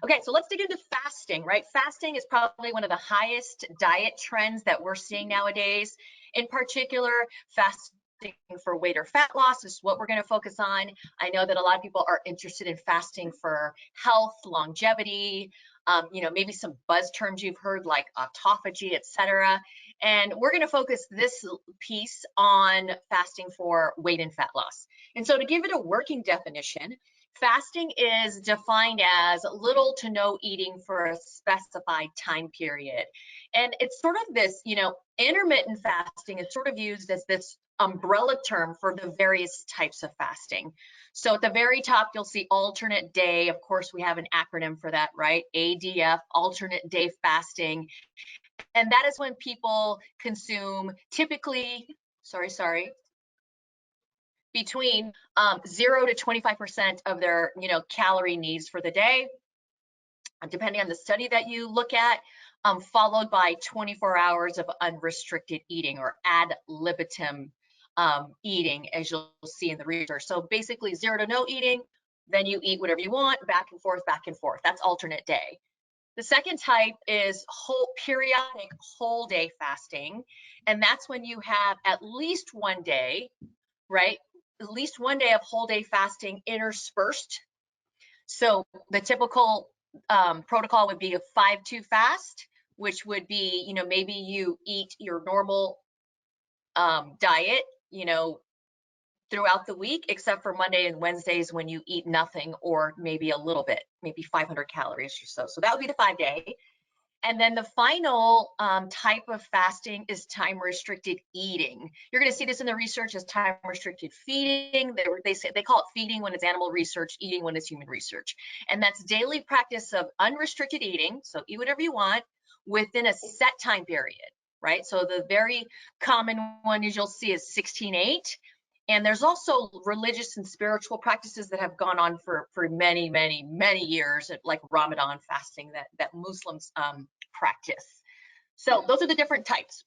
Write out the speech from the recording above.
Okay, so let's dig into fasting, right? Fasting is probably one of the highest diet trends that we're seeing nowadays. In particular, fasting for weight or fat loss is what we're going to focus on. I know that a lot of people are interested in fasting for health, longevity, maybe some buzz terms you've heard like autophagy, etc. And we're going to focus this piece on fasting for weight and fat loss. And so to give it a working definition, fasting is defined as little to no eating for a specified time period. And it's sort of this, intermittent fasting is sort of used as this umbrella term for the various types of fasting. So at the very top, you'll see alternate day. Of course, we have an acronym for that, right? ADF, alternate day fasting. And that is when people consume typically, between 0 to 25% of their, calorie needs for the day, depending on the study that you look at, followed by 24 hours of unrestricted eating or ad libitum eating, as you'll see in the research. So basically 0 to no eating, then you eat whatever you want, back and forth, back and forth. That's alternate day. The second type is periodic whole day fasting. And that's when you have at least one day, right? At least one day of whole day fasting interspersed. So the typical protocol would be a 5-2 fast, which would be, maybe you eat your normal diet, throughout the week, except for Monday and Wednesdays when you eat nothing or maybe a little bit, maybe 500 calories or so. So that would be the 5-day. And then the final type of fasting is time-restricted eating. You're going to see this in the research as time-restricted feeding. They call it feeding when it's animal research, eating when it's human research. And that's daily practice of unrestricted eating. So eat whatever you want within a set time period, right? So the very common one you'll see is 16-8. And there's also religious and spiritual practices that have gone on for many, many, many years, like Ramadan fasting that Muslims practice. So those are the different types.